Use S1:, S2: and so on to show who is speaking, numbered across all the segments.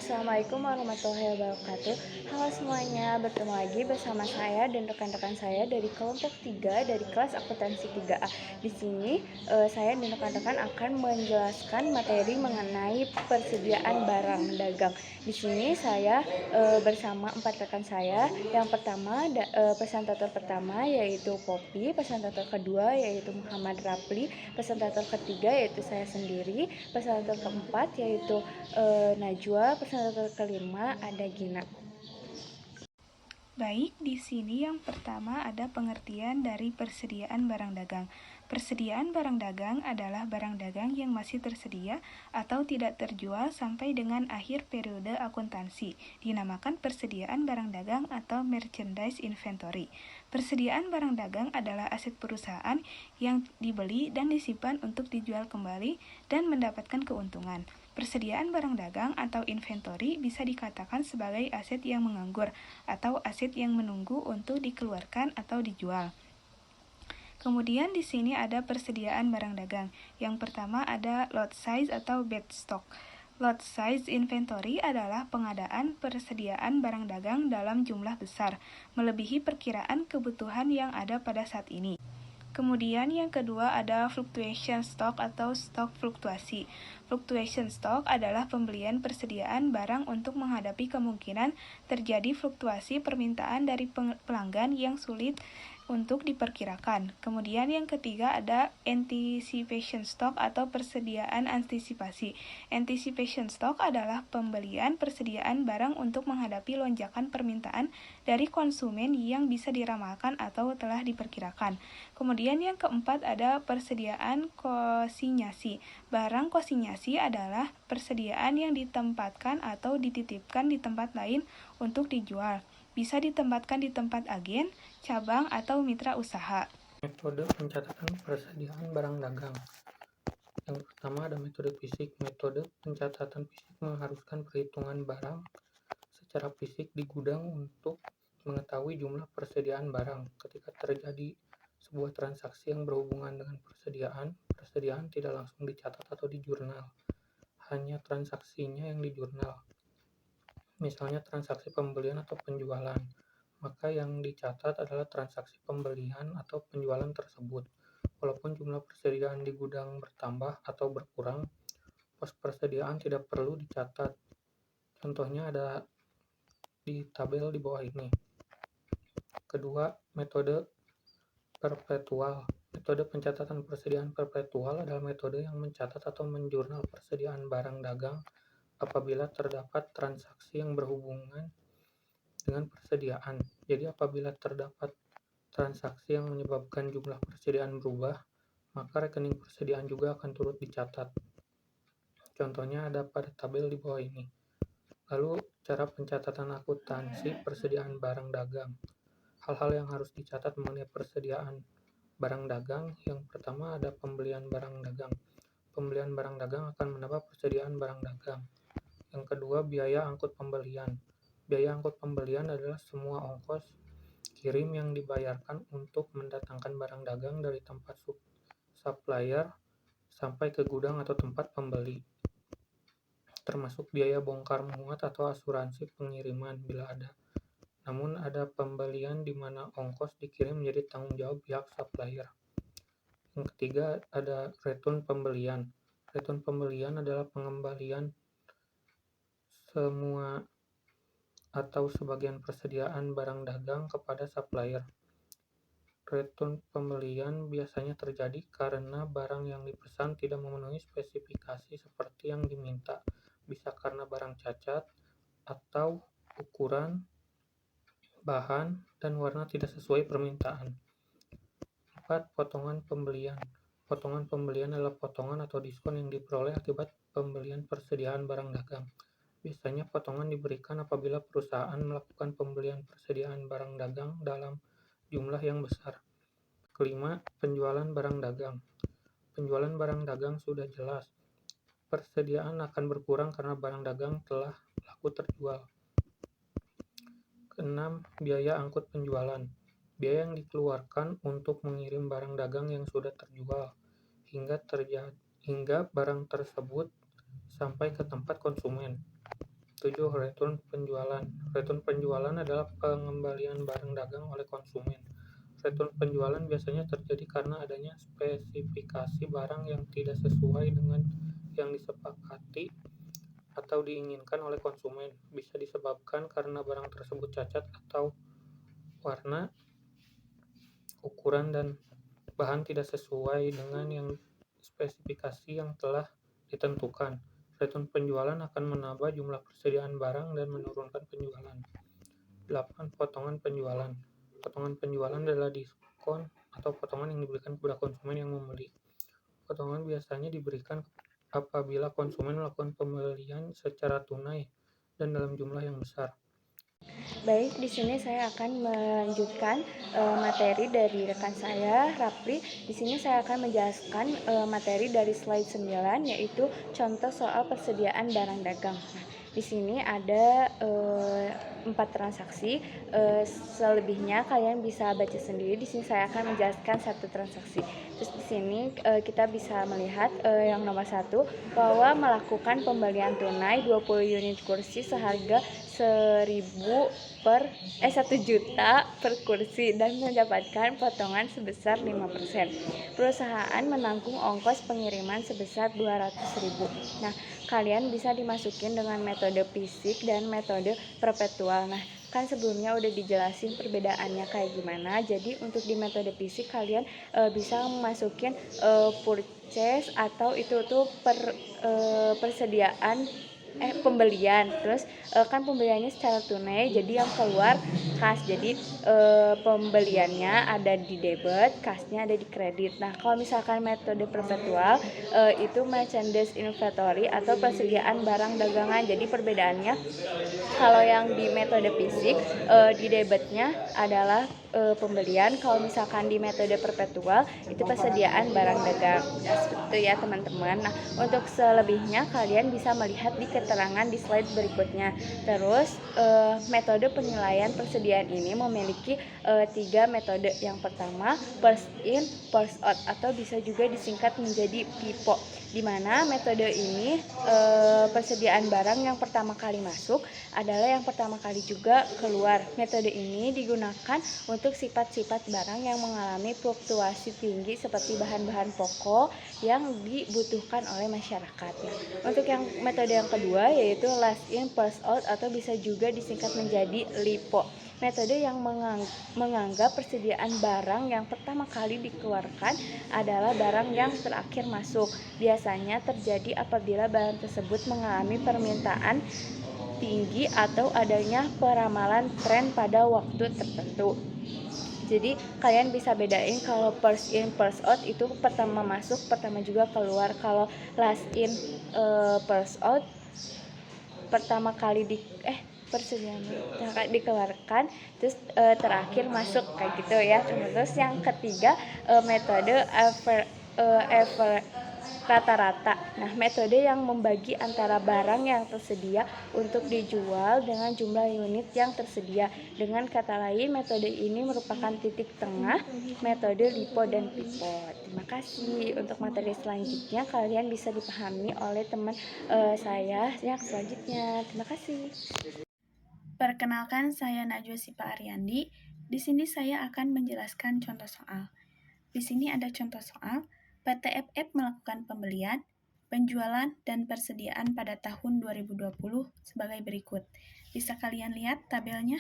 S1: Assalamualaikum warahmatullahi wabarakatuh. Halo semuanya, bertemu lagi bersama saya dan rekan-rekan saya dari kelompok 3 dari kelas akuntansi 3A. Di sini saya dan rekan-rekan akan menjelaskan materi mengenai persediaan barang dagang. Di sini saya bersama 4 rekan saya. Yang pertama presentator pertama yaitu Poppy, presentator kedua yaitu Muhammad Rapli, presentator ketiga yaitu saya sendiri, presentator keempat yaitu Najwa, presentator kelima ada Gina.
S2: Baik, di sini yang pertama ada pengertian dari persediaan barang dagang. Persediaan barang dagang adalah barang dagang yang masih tersedia atau tidak terjual sampai dengan akhir periode akuntansi, dinamakan persediaan barang dagang atau merchandise inventory. Persediaan barang dagang adalah aset perusahaan yang dibeli dan disimpan untuk dijual kembali dan mendapatkan keuntungan. Persediaan barang dagang atau inventory bisa dikatakan sebagai aset yang menganggur atau aset yang menunggu untuk dikeluarkan atau dijual. Kemudian di sini ada persediaan barang dagang. Yang pertama ada lot size atau bed stock. Lot size inventory adalah pengadaan persediaan barang dagang dalam jumlah besar, melebihi perkiraan kebutuhan yang ada pada saat ini. Kemudian yang kedua ada fluctuation stock atau stok fluktuasi. Fluctuation stock adalah pembelian persediaan barang untuk menghadapi kemungkinan terjadi fluktuasi permintaan dari pelanggan yang sulit untuk diperkirakan. Kemudian yang ketiga ada anticipation stock atau persediaan antisipasi. Anticipation stock adalah pembelian persediaan barang untuk menghadapi lonjakan permintaan dari konsumen yang bisa diramalkan atau telah diperkirakan. Kemudian yang keempat ada persediaan konsinyasi. Barang konsinyasi adalah persediaan yang ditempatkan atau dititipkan di tempat lain untuk dijual. Bisa ditempatkan di tempat agen, cabang, atau mitra usaha.
S3: Metode pencatatan persediaan barang dagang. Yang pertama ada metode fisik. Metode pencatatan fisik mengharuskan perhitungan barang secara fisik di gudang untuk mengetahui jumlah persediaan barang. Ketika terjadi sebuah transaksi yang berhubungan dengan persediaan tidak langsung dicatat atau di jurnal. Hanya transaksinya yang di jurnal. Misalnya transaksi pembelian atau penjualan, maka yang dicatat adalah transaksi pembelian atau penjualan tersebut. Walaupun jumlah persediaan di gudang bertambah atau berkurang, pos persediaan tidak perlu dicatat. Contohnya ada di tabel di bawah ini. Kedua, metode perpetual. Metode pencatatan persediaan perpetual adalah metode yang mencatat atau menjurnal persediaan barang dagang apabila terdapat transaksi yang berhubungan dengan persediaan. Jadi apabila terdapat transaksi yang menyebabkan jumlah persediaan berubah, maka rekening persediaan juga akan turut dicatat. Contohnya ada pada tabel di bawah ini. Lalu cara pencatatan akuntansi persediaan barang dagang. Hal-hal yang harus dicatat mengenai persediaan barang dagang. Yang pertama ada pembelian barang dagang. Pembelian barang dagang akan menambah persediaan barang dagang. Yang kedua, biaya angkut pembelian. Biaya angkut pembelian adalah semua ongkos kirim yang dibayarkan untuk mendatangkan barang dagang dari tempat supplier sampai ke gudang atau tempat pembeli. Termasuk biaya bongkar muat atau asuransi pengiriman bila ada. Namun ada pembelian di mana ongkos dikirim menjadi tanggung jawab pihak supplier. Yang ketiga ada return pembelian. Return pembelian adalah pengembalian semua atau sebagian persediaan barang dagang kepada supplier. Return pembelian biasanya terjadi karena barang yang dipesan tidak memenuhi spesifikasi seperti yang diminta, bisa karena barang cacat atau ukuran, bahan, dan warna tidak sesuai permintaan. 4. Potongan pembelian. Potongan pembelian adalah potongan atau diskon yang diperoleh akibat pembelian persediaan barang dagang. Biasanya potongan diberikan apabila perusahaan melakukan pembelian persediaan barang dagang dalam jumlah yang besar. Kelima, penjualan barang dagang. Penjualan barang dagang sudah jelas. Persediaan akan berkurang karena barang dagang telah laku terjual. Keenam, biaya angkut penjualan. Biaya yang dikeluarkan untuk mengirim barang dagang yang sudah terjual hingga barang tersebut sampai ke tempat konsumen. 7. Return penjualan. Return penjualan adalah pengembalian barang dagang oleh konsumen. Return penjualan biasanya terjadi karena adanya spesifikasi barang yang tidak sesuai dengan yang disepakati atau diinginkan oleh konsumen. Bisa disebabkan karena barang tersebut cacat atau warna, ukuran, dan bahan tidak sesuai dengan yang spesifikasi yang telah ditentukan. Return penjualan akan menambah jumlah persediaan barang dan menurunkan penjualan. 8. Potongan penjualan. Potongan penjualan adalah diskon atau potongan yang diberikan kepada konsumen yang membeli. Potongan biasanya diberikan apabila konsumen melakukan pembelian secara tunai dan dalam jumlah yang besar.
S1: Baik, di sini saya akan melanjutkan materi dari rekan saya, Rapli. Di sini saya akan menjelaskan materi dari slide 9, yaitu contoh soal persediaan barang dagang. Nah, di sini ada 4 transaksi. Selebihnya kalian bisa baca sendiri. Di sini saya akan menjelaskan satu transaksi. Terus di sini kita bisa melihat yang nomor 1 bahwa melakukan pembelian tunai 20 unit kursi seharga 1 juta per kursi dan mendapatkan potongan sebesar 5%. Perusahaan menanggung ongkos pengiriman sebesar 200.000. Nah, kalian bisa dimasukin dengan metode fisik dan metode perpetual. Nah, kan sebelumnya udah dijelasin perbedaannya kayak gimana. Jadi untuk di metode fisik kalian bisa masukin purchase atau itu tuh persediaan pembelian. Terus kan pembeliannya secara tunai, jadi yang keluar kas. Jadi pembeliannya ada di debit, kasnya ada di kredit. Nah, kalau misalkan metode perpetual itu merchandise inventory atau persediaan barang dagangan. Jadi perbedaannya kalau yang di metode fisik di debitnya adalah pembelian, kalau misalkan di metode perpetual itu persediaan barang dagang. Nah, seperti itu ya teman-teman. Nah, untuk selebihnya kalian bisa melihat di keterangan di slide berikutnya. Terus metode penilaian persediaan ini memiliki 3 metode. Yang pertama first in first out atau bisa juga disingkat menjadi PIPO, di mana metode ini persediaan barang yang pertama kali masuk adalah yang pertama kali juga keluar. Metode ini digunakan untuk sifat-sifat barang yang mengalami fluktuasi tinggi seperti bahan-bahan pokok yang dibutuhkan oleh masyarakat. Nah, untuk yang metode yang kedua yaitu last in first out atau bisa juga disingkat menjadi LIFO. Metode yang menganggap persediaan barang yang pertama kali dikeluarkan adalah barang yang terakhir masuk. Biasanya terjadi apabila barang tersebut mengalami permintaan tinggi atau adanya peramalan tren pada waktu tertentu. Jadi kalian bisa bedain kalau first in first out itu pertama masuk pertama juga keluar. Kalau last in first out pertama kali persediaan dikeluarkan terus terakhir masuk kayak gitu ya. Terus yang ketiga metode rata-rata. Nah, metode yang membagi antara barang yang tersedia untuk dijual dengan jumlah unit yang tersedia. Dengan kata lain, metode ini merupakan titik tengah metode LIFO dan FIFO. Terima kasih. Untuk materi selanjutnya kalian bisa dipahami oleh teman saya yang selanjutnya. Terima kasih.
S2: Perkenalkan, saya Najwa Sipa Ariandi. Di sini saya akan menjelaskan contoh soal. Di sini ada contoh soal. PT FF melakukan pembelian, penjualan, dan persediaan pada tahun 2020 sebagai berikut. Bisa kalian lihat tabelnya?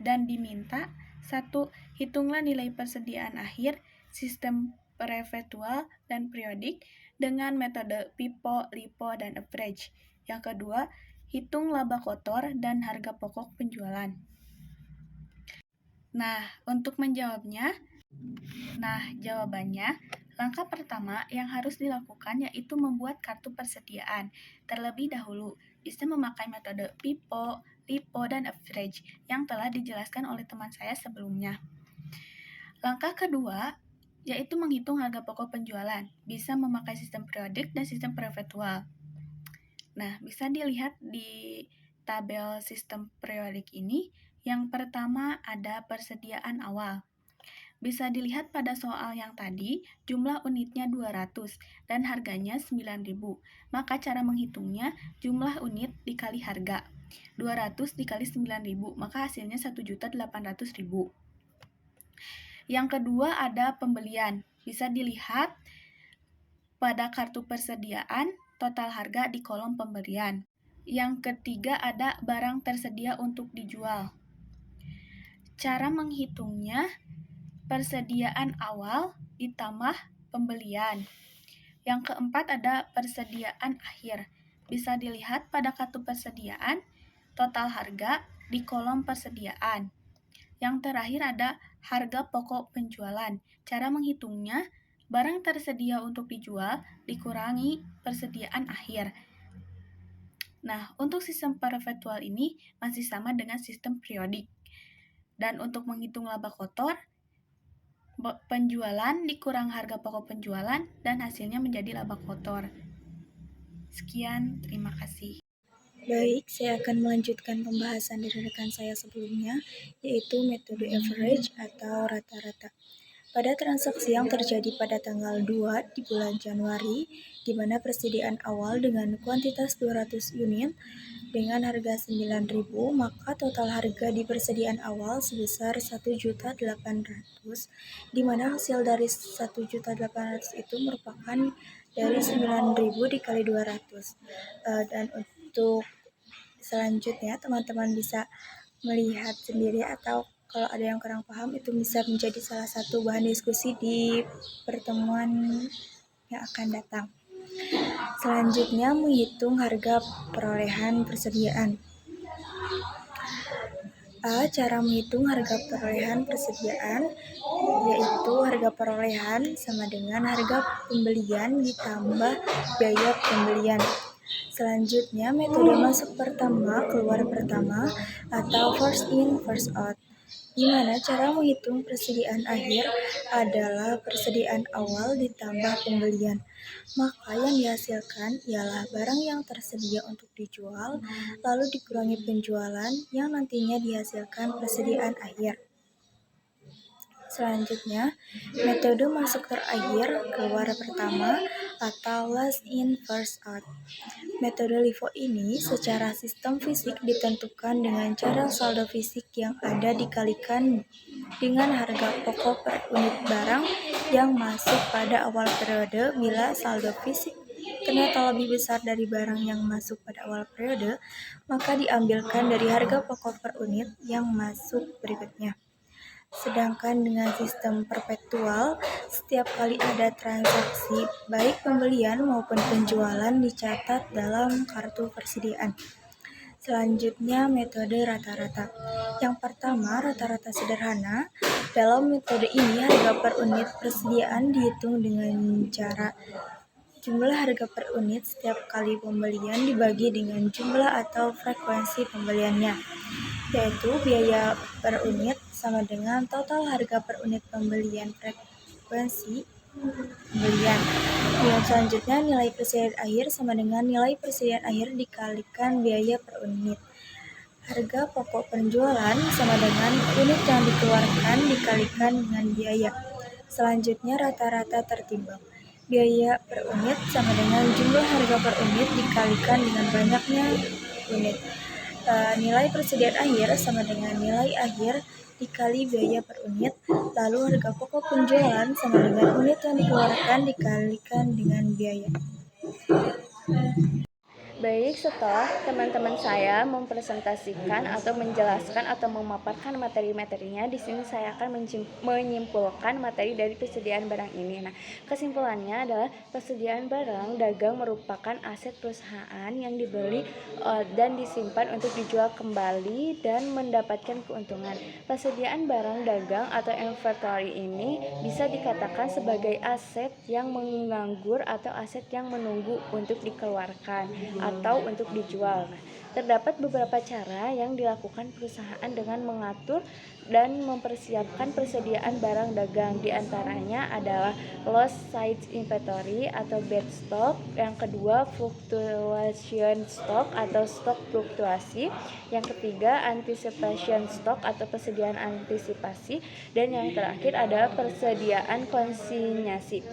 S2: Dan diminta 1. Hitunglah nilai persediaan akhir, sistem perpetual dan periodik dengan metode PIPO, LIFO, dan average. Yang kedua, hitung laba kotor dan harga pokok penjualan. Nah, untuk menjawabnya, jawabannya, langkah pertama yang harus dilakukan yaitu membuat kartu persediaan. Terlebih dahulu, bisa memakai metode PIPO, LIFO, dan average yang telah dijelaskan oleh teman saya sebelumnya. Langkah kedua, yaitu menghitung harga pokok penjualan. Bisa memakai sistem periodik dan sistem perpetual. Nah, bisa dilihat di tabel sistem periodik ini. Yang pertama ada persediaan awal. Bisa dilihat pada soal yang tadi, jumlah unitnya 200 dan harganya 9.000. Maka cara menghitungnya jumlah unit dikali harga. 200 dikali 9.000, maka hasilnya 1.800.000. Yang kedua ada pembelian. Bisa dilihat pada kartu persediaan, total harga di kolom pemberian. Yang ketiga ada barang tersedia untuk dijual. Cara menghitungnya persediaan awal ditambah pembelian. Yang keempat ada persediaan akhir. Bisa dilihat pada kartu persediaan, total harga di kolom persediaan. Yang terakhir ada harga pokok penjualan. Cara menghitungnya, barang tersedia untuk dijual dikurangi persediaan akhir. Nah, untuk sistem perpetual ini masih sama dengan sistem periodik. Dan untuk menghitung laba kotor, penjualan dikurang harga pokok penjualan dan hasilnya menjadi laba kotor. Sekian, terima kasih.
S4: Baik, saya akan melanjutkan pembahasan dari rekan saya sebelumnya, yaitu metode average atau rata-rata. Pada transaksi yang terjadi pada tanggal 2 di bulan Januari, di mana persediaan awal dengan kuantitas 200 unit dengan harga 9.000, maka total harga di persediaan awal sebesar 1.800.000, di mana hasil dari 1.800.000 itu merupakan dari 9.000 dikali 200. Dan untuk selanjutnya teman-teman bisa melihat sendiri, atau kalau ada yang kurang paham itu bisa menjadi salah satu bahan diskusi di pertemuan yang akan datang. Selanjutnya menghitung harga perolehan persediaan. Cara menghitung harga perolehan persediaan yaitu harga perolehan sama dengan harga pembelian ditambah biaya pembelian. Selanjutnya metode masuk pertama keluar pertama atau first in first out, di mana cara menghitung persediaan akhir adalah persediaan awal ditambah pembelian. Maka yang dihasilkan ialah barang yang tersedia untuk dijual, lalu dikurangi penjualan yang nantinya dihasilkan persediaan akhir. Selanjutnya, metode masuk terakhir keluar pertama atau last in first out. Metode LIFO ini secara sistem fisik ditentukan dengan cara saldo fisik yang ada dikalikan dengan harga pokok per unit barang yang masuk pada awal periode. Bila saldo fisik ternyata lebih besar dari barang yang masuk pada awal periode, maka diambilkan dari harga pokok per unit yang masuk berikutnya. Sedangkan dengan sistem perpetual, setiap kali ada transaksi, baik pembelian maupun penjualan dicatat dalam kartu persediaan. Selanjutnya metode rata-rata. Yang pertama, rata-rata sederhana. Dalam metode ini harga per unit persediaan dihitung dengan cara jumlah harga per unit setiap kali pembelian dibagi dengan jumlah atau frekuensi pembeliannya, yaitu biaya per unit sama dengan total harga per unit pembelian frekuensi pembelian. Kemudian selanjutnya nilai persediaan akhir sama dengan nilai persediaan akhir dikalikan biaya per unit. Harga pokok penjualan sama dengan unit yang dikeluarkan dikalikan dengan biaya. Selanjutnya rata-rata tertimbang. Biaya per unit sama dengan jumlah harga per unit dikalikan dengan banyaknya unit. Nilai persediaan akhir sama dengan nilai akhir dikali biaya per unit, lalu harga pokok penjualan sama dengan unit yang dikeluarkan dikalikan dengan biaya.
S1: Baik, setelah teman-teman saya mempresentasikan atau menjelaskan atau memaparkan materi-materinya, di sini saya akan menyimpulkan materi dari persediaan barang ini. Nah, kesimpulannya adalah persediaan barang dagang merupakan aset perusahaan yang dibeli dan disimpan untuk dijual kembali dan mendapatkan keuntungan. Persediaan barang dagang atau inventory ini bisa dikatakan sebagai aset yang menganggur atau aset yang menunggu untuk dikeluarkan atau untuk dijual. Nah, terdapat beberapa cara yang dilakukan perusahaan dengan mengatur dan mempersiapkan persediaan barang dagang. Di antaranya adalah low size inventory atau bad stock, yang kedua fluctuation stock atau stok fluktuasi, yang ketiga anticipation stock atau persediaan antisipasi, dan yang terakhir adalah persediaan konsinyasi.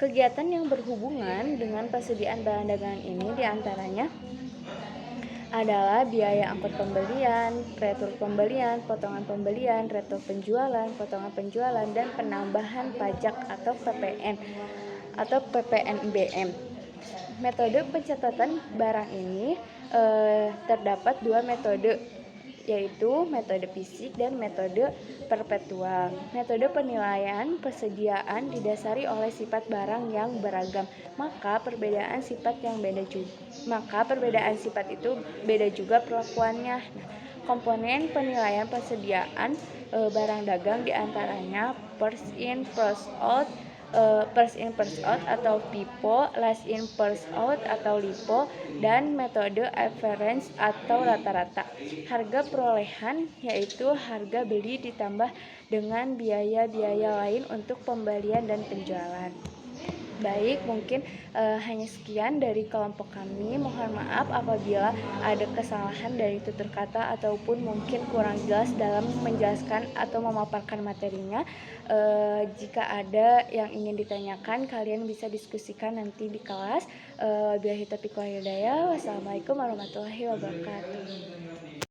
S1: Kegiatan yang berhubungan dengan persediaan barang dagangan ini diantaranya adalah biaya angkut pembelian, retur pembelian, potongan pembelian, retur penjualan, potongan penjualan, dan penambahan pajak atau PPN atau PPNBM. Metode pencatatan barang ini terdapat dua metode, yaitu metode fisik dan metode perpetual. Metode penilaian persediaan didasari oleh sifat barang yang beragam, maka perbedaan sifat itu beda juga perlakuannya. Nah, komponen penilaian persediaan barang dagang diantaranya first in first out atau FIFO, last in first out atau LIFO, dan metode average atau rata-rata. Harga perolehan yaitu harga beli ditambah dengan biaya-biaya lain untuk pembelian dan penjualan. Baik, mungkin hanya sekian dari kelompok kami. Mohon maaf apabila ada kesalahan dari tutur kata ataupun mungkin kurang jelas dalam menjelaskan atau memaparkan materinya. Jika ada yang ingin ditanyakan, kalian bisa diskusikan nanti di kelas. Wabillahi taufiq wal hidayah. Wassalamualaikum warahmatullahi wabarakatuh.